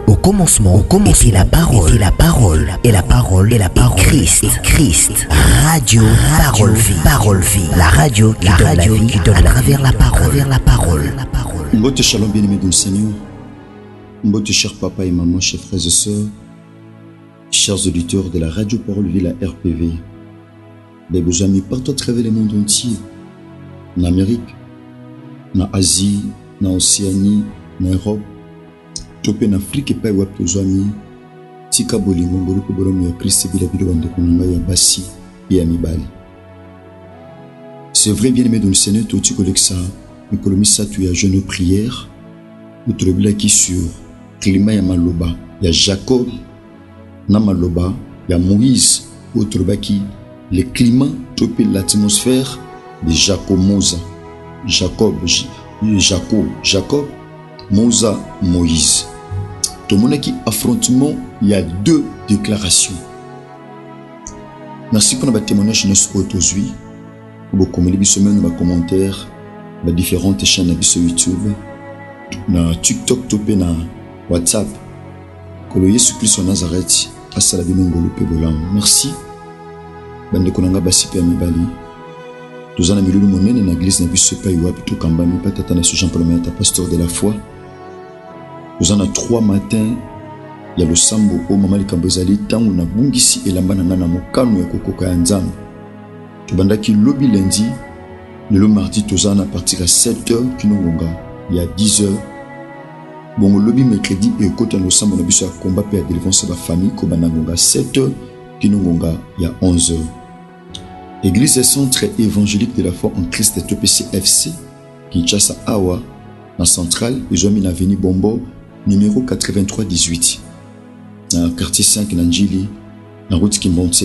Au commencement était la parole, et la parole, et la parole, et la parole, Christ, Christ. Radio, parole vie, la radio qui donne à travers la parole. Mbote shalom bien-aimé dans le Seigneur. Mbote cher papa et maman, chers frères et sœurs, chers auditeurs de la radio Parole Vie, la RPV. Des amis partout à travers le monde entier. En Amérique, en Asie, en Océanie, en Europe, topé en Afrique et pas wap aux amis. Tika bolingo mbolo ko bolomo ya Christ bila bilo bande konanga ya basi et amibali. C'est vrai bien-aimé dans le Seigneur, tout tu collègue ça. Mikolomisa tu ya jeune prière. Ou tu qui sur climat ya maloba ya Jacob na maloba ya Moïse ou qui le climat topé l'atmosphère de Jacob Moza. Jacob Moza Moïse. Tout le monde qui affrontement, il y a deux déclarations. Merci pour notre témoignage de notre aujourd'hui. Vous pouvez commenter dans les commentaires, dans différentes chaînes de YouTube, dans TikTok, topé na WhatsApp. Que le Jésus Christ en Nazareth, à Salabinongolo Pebolam. Merci. Bande konanga basipe amibali. Tous en amilulu monene na église na biso pa iwapi to kambami pa tata na Jean-Paul Mayata, pasteur de la foi. Nous en a 3 matins, il y a le sambo au mama likambozali tangu na bungisi elambana na mokano ya kokoka ya nzambe. Tubandaki lobi lundi, le mardi tozana à partir à 7h kinongonga, il y a 10h. Bon lobi mercredi et côté le sambo na biso ya combat pe ya délivrance de la famille ko banangonga 7h kinongonga, il y a 11h. Église centre évangélique de la foi en Christ TPCFC Kinshasa Awa en centrale, ils ont mis l'avenue Bombo numéro 8318 dans le quartier 5 Nanjili, la route qui monte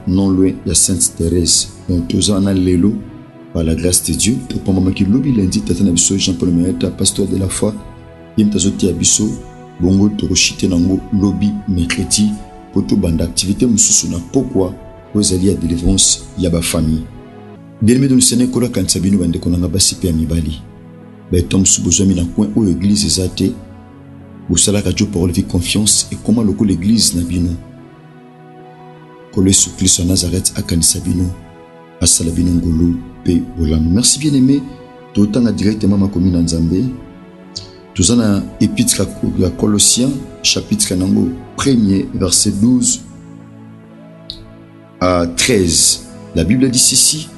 non loin de Sainte Thérèse. Donc tous en a l'élo par la grâce de Dieu. Pour moment qui lobby lundi tata na biso Jean-Paul Mayata, pasteur de la foi, yemtazoti abiso bongo toroshite nango lobby mercredi pour tout bande activité mususu na pourquoi vous alliez à délivrance yaba famille. Bien-aimé dans le Seigneur kola kansabino bande konanga basipe amibali. Tom Soubozami na coin où l'église est athée, où ça la radio Parole Vie confiance et comment le coup l'église n'a bino. Collé sous Christ en Nazareth à Kanisabino, à Salabino Ngolo, P. Bolam. Merci bien-aimé, tout autant à directement ma commune en Zambé. Tout ça na épître à Colossiens, chapitre 1er, verset 12 à 13. La Bible dit ceci: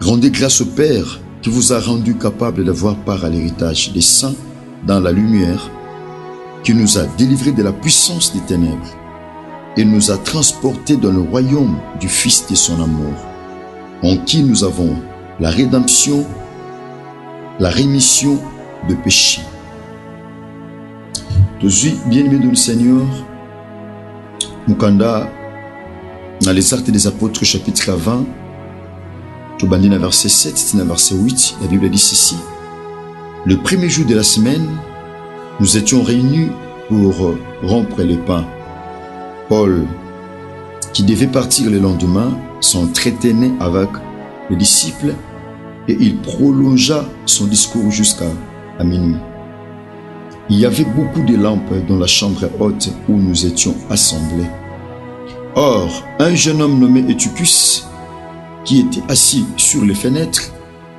rendez grâce au Père qui vous a rendu capable d'avoir part à l'héritage des saints dans la lumière, qui nous a délivrés de la puissance des ténèbres et nous a transportés dans le royaume du Fils de son amour, en qui nous avons la rédemption, la rémission de péché. Tous bien-aimés de le Seigneur, Mukanda, dans les Actes des Apôtres, chapitre 20, tout bandit dans verset 7, dans verset 8, la Bible dit ceci: le premier jour de la semaine, nous étions réunis pour rompre les pains. Paul, qui devait partir le lendemain, s'entretenait avec les disciples et il prolongea son discours jusqu'à minuit. Il y avait beaucoup de lampes dans la chambre haute où nous étions assemblés. Or, un jeune homme nommé Eutychus, qui était assis sur les fenêtres,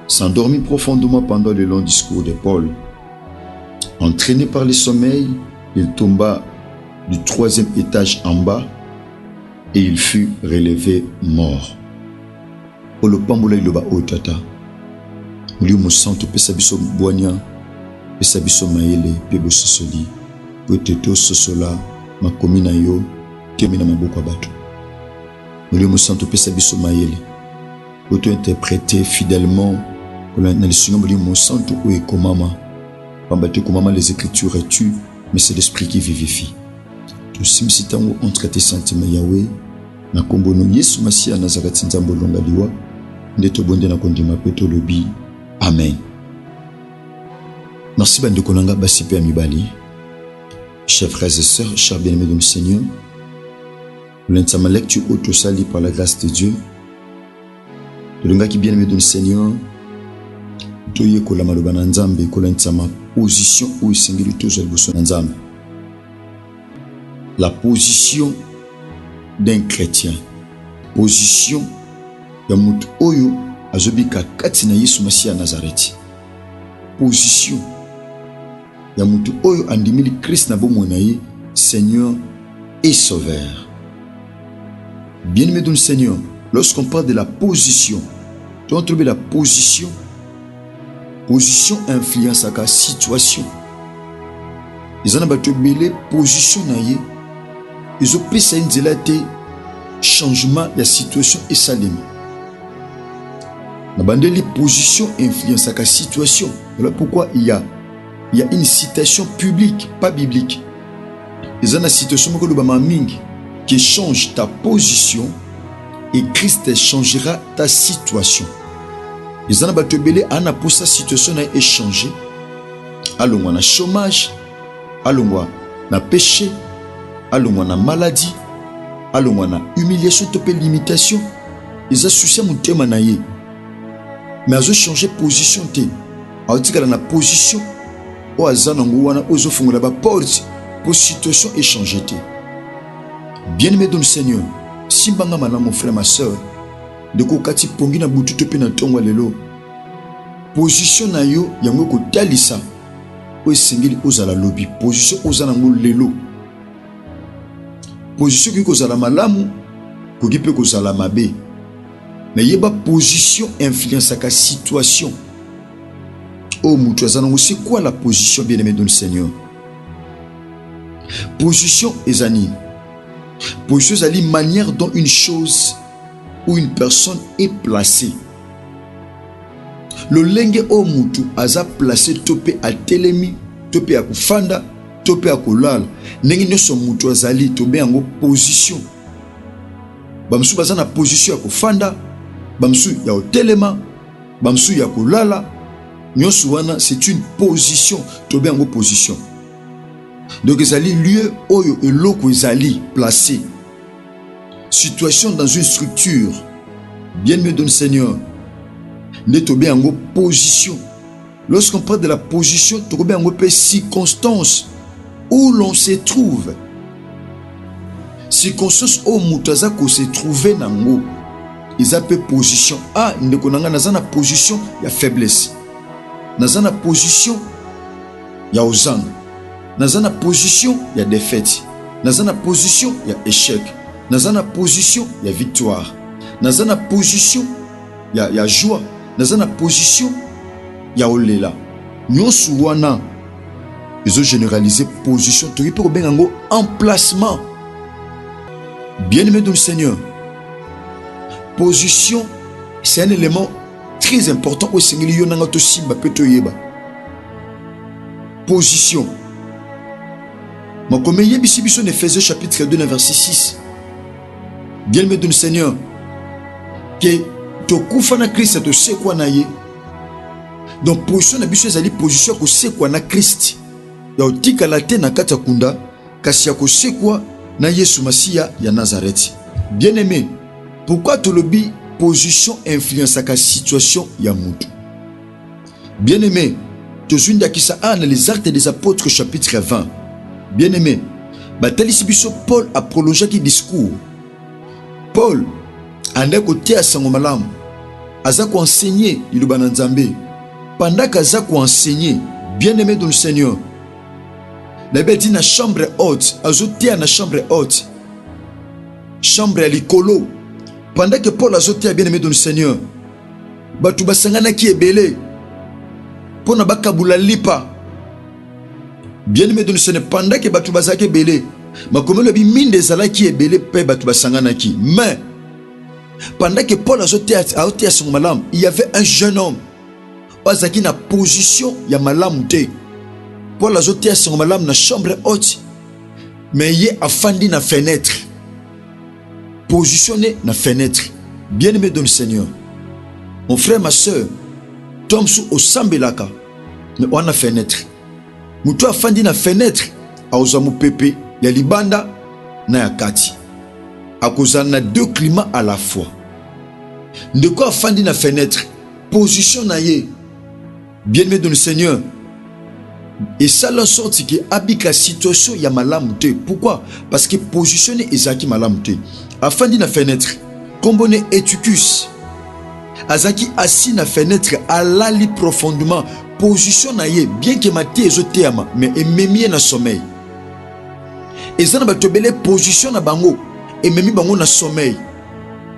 s'endormit profondément pendant le long discours de Paul. Entraîné par le sommeil, il tomba du 3e étage en bas et il fut relevé mort. Olo pambola iloba otata. Mulio mosanto pesa biso boanya, pesa biso maele pe bososoli. Poteto sosola makomina yo temina maboko bato. Mulio mosanto pesa biso maele. Auto-interpréter fidèlement le Seigneur me dit mon sang tout est comme maman. Comment les Écritures tuent, mais c'est l'Esprit qui vivifie. Tout simcitant où on traite sentiments Yahweh, na kombono Yesu Masia Nazareth nzambo longa liwa, ndeto bonde na kondima peto lobi. Amen. Merci bande konanga basipe amibali. Chers frères et sœurs, chers bien-aimés du Seigneur, l'entama lecture auto-sali par la grâce de Dieu. Le gars qui bien-aimé du Seigneur, toye kola maloba na nzambe kola ntsama position où isengeli tozo liboso na nzambe. la position d'un chrétien. Position ya mutu oyo azobika kati na Yesu Masiya Nazareti. Position ya mutu oyo andimili Christ na bomoi na ye, Seigneur et Sauveur. Bien-aimé dans le Seigneur, lorsqu'on parle de la position, tu vas trouver la position. Position influence à la situation. Ils ont battu position na ye. Ils ont pris ça une changement de la situation et salim. La position influence à la situation. Voilà pourquoi il y a une citation publique, pas biblique. Ils ont une situation qui change ta position et Christ changera ta situation. Ils ont une pour sa situation a échangé. Allons na chômage, allons na péché, allons na maladie, allons na humiliation, topé limitation. Ils ont soucié mon thème na ye. Mais ils ont changé position te. Ils ont na position. Ou azanango wana ozo fungola ba porte pour situation échanger te. Bien-aimé dans le Seigneur, simbanga mana mon frère ma sœur, de kokati pongi na butu tope na tongo lelo. Position na yo yango ko talisa o singili ozala lobby, position ozala ngo lelo. Position ki kozala malamu, ko ki pe kozala mabe. Mais yeba position influence à la situation. Oh mon Dieu, c'est quoi la position, bien-aimé dans le Seigneur? Position ezani. Position c'est la manière dont une chose ou une personne est placée. Le lenge o mutu aza placé topé à telemi, topé à kufanda, topé à kolala. Nengi nyoso mutu azali tobé en position. Bamsu baza na position à kufanda, bamsu ya telema, bamsu ya kolala. C'est une position. Tu es en position. Donc, ezali lieu oyo eloko ezali placé. Situation dans une structure. Bien-aimé dans le Seigneur. Ne tu es en position. Lorsqu'on parle de la position, tu es en circonstance où l'on se trouve. Circonstance où mutaza ko se trouver nango. Ils appellent position. Ah, ne konanga nazana position, il y a faiblesse. Dans une position, il y a ozang. Dans une position, il y a défaite. Dans une position, il y a échec. Dans une position, il y a victoire. Dans une position, il y a joie. Dans une position, il y a olela. Nyonsu wana, ils ont généralisé position. Tu peux bien en emplacement. Bien-aimé dans le Seigneur. Position, c'est un élément très important au Seigneur. Position. Mais comme il y a ici en Éphésiens chapitre 2 verset 6. Bien-aimé dans le Seigneur, que tu kufa na Christ tu sais quoi na ye. Donc position na biso ezali position ko sais quoi na Christ. Ya otika la te na kata kunda kasi ya ko sais quoi na Yesu Masiya ya Nazareth. Bien-aimé, pourquoi tu le dis position influence à la situation ya mutu? Bien-aimé, tu es une d'Akisa dans les Actes des Apôtres chapitre 20. Bien-aimé, Paul a prolongé qui discours. Paul a côté à Sangomalam, a enseigné le Bananzambe. Pendant qu'Aza enseigné, bien-aimé dans le Seigneur, la Bible dit na chambre haute, azoté na chambre haute, chambre à l'icolo. Pendant que Paul a zoté bien-aimé dans le Seigneur, Batouba Sangana qui est belé, pour n'a pas kabula lipa. Bien-aimé dans le Seigneur, pendant que Batouba Zake belé, ma comme le mine des ala qui est belé, paix Batouba Sangana qui. Mais, pendant que Paul a zoté à son malam, il y avait un jeune homme, Ozaki na position, il y a malam te. Paul a zoté à son malam na chambre haute, mais il est affandi na fenêtre. Positionné na fenêtre. Bien-aimé dans le Seigneur. Mon frère, ma soeur, tombe sous au sambelaka, mais on a fenêtre. Moutou a fandi na fenêtre, a ozamu pepe, ya libanda, na ya kati. A cause na deux climats à la fois. De quoi a fandi na fenêtre, position na ye. Bien-aimé dans le Seigneur. Et ça la sorte que abika situation ya malamu te. Pourquoi? Parce que positionné ezaki malamu te. Afin de la fenêtre, combone Eutychus azaki assis na fenêtre alali profondément position na ye bien que maté ezoteama mais ememi na sommeil. Ezana batobele position na bango ememi bango na sommeil.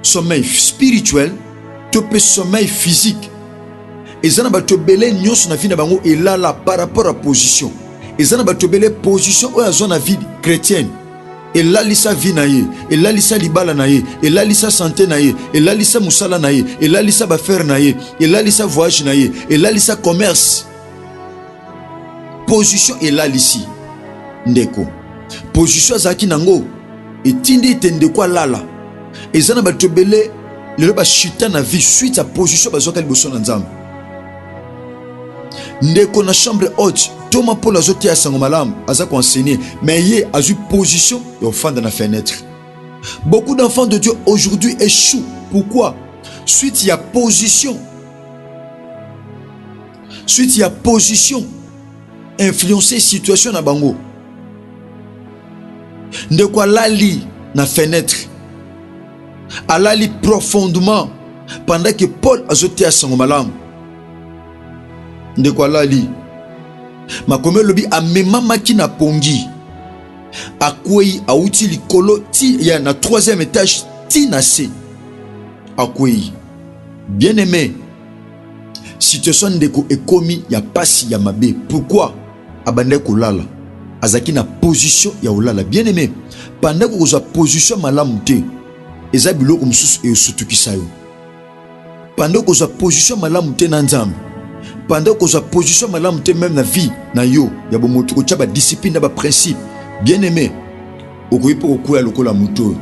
Sommeil spirituel, topé sommeil physique. Ezana batobele nyonso na vie na bango elala par rapport à position. Ezana batobele position ou azona vie chrétienne. Elalisa vie na ye, elalisa libala na ye, elalisa santé na ye, elalisa musala na ye, elalisa bafer na ye, elalisa voyage na ye, elalisa commerce. Position elalisi ndeko. Position azaki nango etindi tende kwa lala. Ezana batobele lelo ba chita na vie suite à position bazoka liboso na nzambe. Ndeko na chambre haute Thomas Paul azote asango malamu aza ko enseigner mais ye a eu position et au fond de la fenêtre. Beaucoup d'enfants de Dieu aujourd'hui échouent. Pourquoi? Suite il y a position. Suite il y a position influencer situation na bango. Ndeko alali na fenêtre. Alali profondément pendant que Paul azote asango malamu. Ndeko alali makome lobi amema maki na pongi akwei auti likolo ti ya na 3e étage ti na se akwei bien aimé situation ndeko ekomi ya pasi ya mabe. Pourquoi? Abande kolala azaki na position ya olala. Bien aimé pendant que sa position malamu te eza biloko mususu esutukisa yo. Pendant que sa position malamu te na nzambe, pendant que sa position malamu te même na vie na yo ya bomoto ko tshaba discipline na ba principe. Bien aimé okoyipo kokuya lokola muto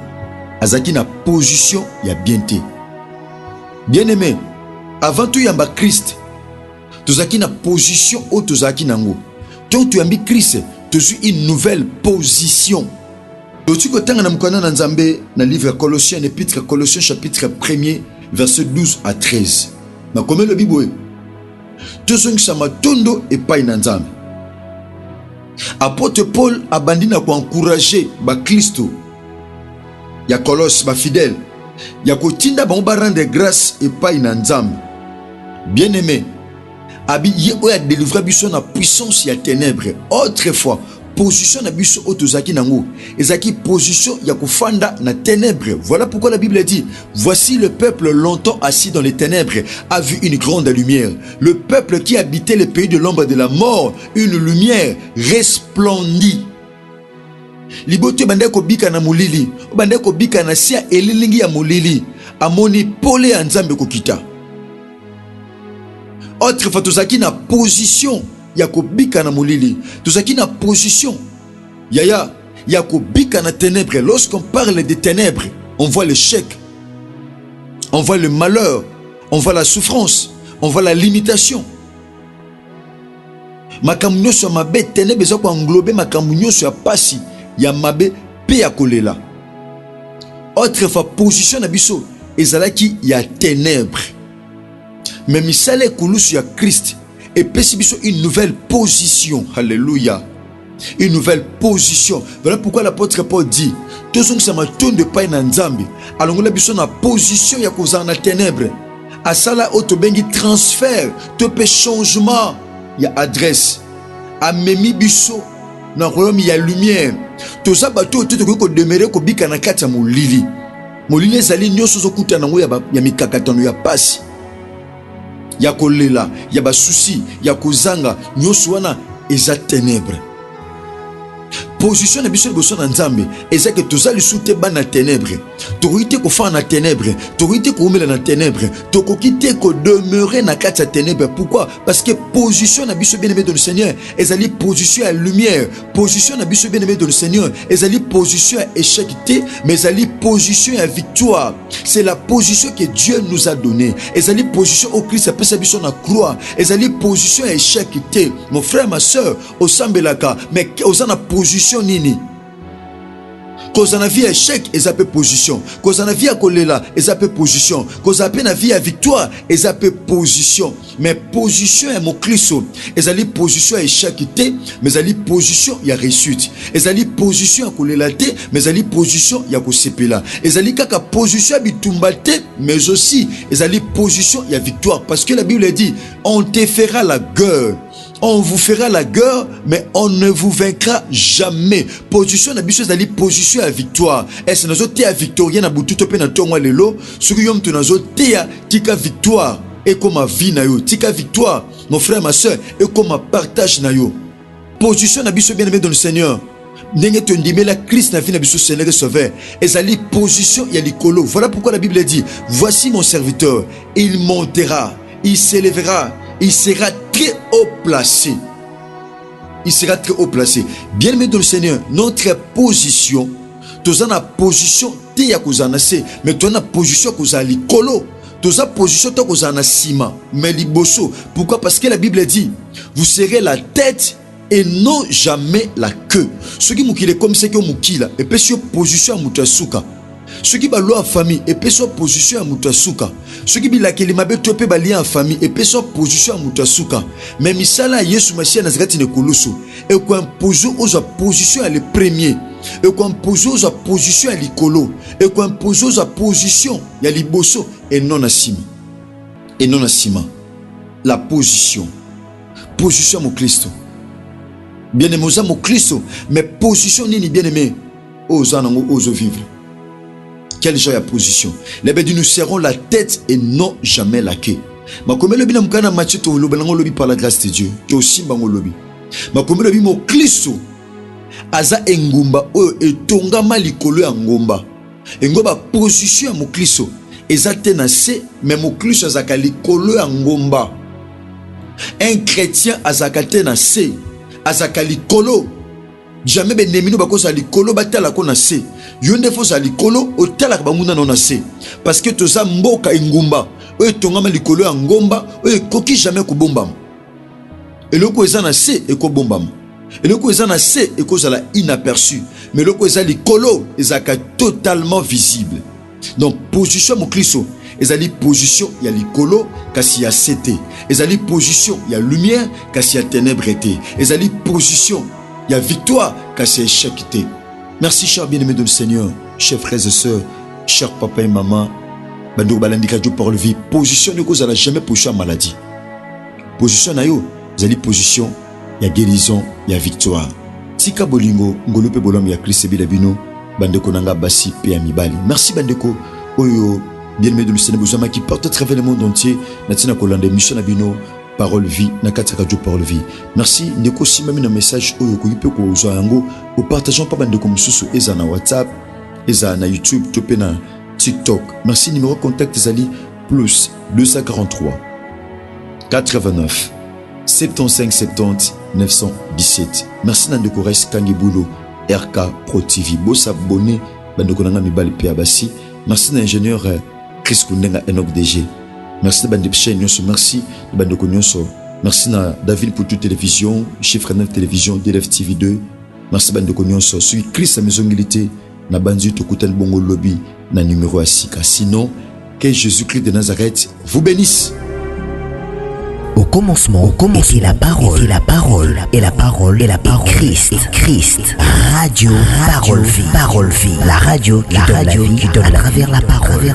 azaki na position ya bien te. Bien aimé avant tout yamba Christ tozaki na position o tozaki nango. Donc tu yambi Christ tozu une nouvelle position. Totu ko tanga na mukana na nzambe na livre Colossiens épître Colossiens chapitre 1er verset 12 à 13. Na komelo biboe tozongisa matondo epai na nzambe. Apôtre Paul abandi na ko encourager ba Kristo ya Colosse ba fidèle ya kotinda bango ba rendre grâce epai na nzambe. Bien aimé abi ye oya délivrer biso na puissance ya ténèbres. Autrefois position na biso otozaki nango ezaki position ya kufanda na ténèbres. Voilà pourquoi la Bible dit voici le peuple longtemps assis dans les ténèbres a vu une grande lumière. Le peuple qui habitait le pays de l'ombre de la mort, une lumière resplendit. Libote bande ko bika na molili bande ko bika na sia elilingi ya molili amoni pole ya nzambe kokita. Autrefois tozaki na position ya kobika na molili, tozaki na position ya kobika na ténèbres. Lorsqu'on parle des ténèbres, on voit l'échec, on voit le malheur, on voit la souffrance, on voit la limitation. Makambo nyonso mabe ténèbres eza ko englober makambo nyonso ya pasi ya mabe pe ya kolela. Autrefois position na biso ezalaki ya ténèbres. Mais misale kulusu ya Christ et pesibiso une nouvelle position. Alléluia. Une nouvelle position. Voilà pourquoi l'apôtre Paul dit tozong sa matondo epai na nzambe alongola biso na position ya kozala na ténèbres. Asala oto bengi transfert tope changement ya adresse amemi biso na royaume ya lumière. Toza bato oto ko demeurer ko bika na kati ya molili. Molili ezali nyonso zokuta nango ya mikakatano ya pasi ya kolela ya ba souci ya kozanga nyonso wana eza ténèbres. Position na biso liboso na nzambe eza ke tozali sute ba na ténèbres. Tokoki ko fa na ténèbres, tokoki ko umela na ténèbres, tokoki ko demeurer na kati ya ténèbres. Pourquoi? Parce que position na biso bien-aimé dans le Seigneur ezali position ya lumière. Position na biso bien-aimé dans le Seigneur ezali position ya échec te, mais ezali position ya victoire. C'est la position que Dieu nous a donnée. Ezali position au Christ apesa biso na croix. Ezali position ya échec te. Mon frère, ma soeur, osambelaka mais ozana position nini? Cause en a vie échec, ils appellent position. Cause en a vie à kolela, ils appellent position. Cause en a vie à victoire, ils appellent position. Mais position est mon clisso. Ils allaient position à échec, mais ils allaient position il y a réussite. Ils allaient position à kolela, mais ils allaient position il y a kosepela. Ils allaient kaka position à bitumbate, mais aussi ils allaient position il y a victoire. Parce que la Bible dit, on te fera la guerre. On vous fera la guerre, mais on ne vous vaincra jamais. Position na biso ezali position à victoire. Est-ce nazo te à victorien na bututo pe na tongo lelo, soki yom to nazo te à tika victoire et comme ma vie na yo, tika victoire, mon frère ma soeur, et comme ma partage na yo. Position na biso bien-aimé dans le Seigneur. Ndenge to ndimela Christ na vie na biso Seigneur et Sauveur. Ezali position ya likolo. Voilà pourquoi la Bible dit, voici mon serviteur, il montera, il s'élèvera, il sera très haut placé. Il sera très haut placé. Bien-aimé dans le Seigneur, notre position, tu as la position, tu as mais tu as la position que tu as likolo. Tu as la position que tu as na sima, mais liboso. Pourquoi? Parce que la Bible dit, vous serez la tête et non jamais la queue. Ce qui est comme c'est que mukila et puis sur position à mutasuka. Ce qui est loi en famille et puis sur position à mutasuka. Ce qui est la kelima topé lien en famille et puis sur position à mutasuka. Mais misala Yesu Masia Nazareth ne koloso et qu'on pose aux position à le premier et qu'on pose aux position à l'icolo et qu'on pose aux position ya liboso et non asima. Et non asima. La position à mon Christ. Bien-aimé aux mon Christ, mais position ni bien-aimé aux anango aux vivre. Quelle genre de position? Les bédis nous serrons la tête et non jamais la queue. Ma comme le binam kana match to lo banango lobi par la grâce de Dieu. To simbango lobi. Ma comme le bimo Kristo aza engumba o etonga malikolo ya ngomba. Engomba position ya mo Kristo ezate na se mais mo Kristo azaka likolo ya ngomba. Un chrétien azakate na se azaka likolo. Jamais ben nemino bako sa likolo batala ko na se. Yonde fo sa likolo otala ba muna na se. Parce que to za mboka ingumba o tonga ma likolo ya ngomba o koki jamais ko bombam. Eloko eza na se e ko bombam. Eloko eza na se e ko zala inaperçu. Mais eloko eza likolo ezaka totalement visible. Donc position mo Kristo ezali position ya likolo kasi ya sete. Ezali position ya lumière kasi ya ténèbres été. Ezali position il y a victoire car c'est échec. Merci cher bien-aimé de le Seigneur, chers frères et sœurs, chers papa et maman. Bandou balandi radio pour le vie. Position ne cause à la jamais position maladie. Position na yo, zali position, il y a guérison, il y a victoire. Tika bolingo, ngolope bolom ya Christ bilabino, bandeko nanga basi pe amibali. Merci bandeko, oyo bien-aimé de le Seigneur, vous qui porte à travers le monde entier, natina kolande mission abino. Parole vie, nakati radio parole vie. Merci. Ndeko si même un message oyo ko yipe ko zo yango o partageons pas bande comme mususu eza na WhatsApp, eza na YouTube, topé na TikTok. Merci. Numéro contact zali plus 243 89 75 70 917. Merci Nandeko Res Kangibulo RK Pro TV. Bo s'abonner bandeko nanga mibali pe abasi. Merci na ingénieur Chris Kundenga Enoch DG. Merci de chaîne, merci de bande Konyoso, merci na David pour toute télévision, Chiffre 9 télévision, DLF TV 2, merci bande Konyoso, celui Christ à maison milité, na bandu Tokutan Bongo Lobby, na numéro à Sika. Sinon, que Jésus-Christ de Nazareth vous bénisse. Au commencement était la parole, et la parole, et la parole, et la parole, Christ, radio, parole vie, la radio qui donne à travers la parole.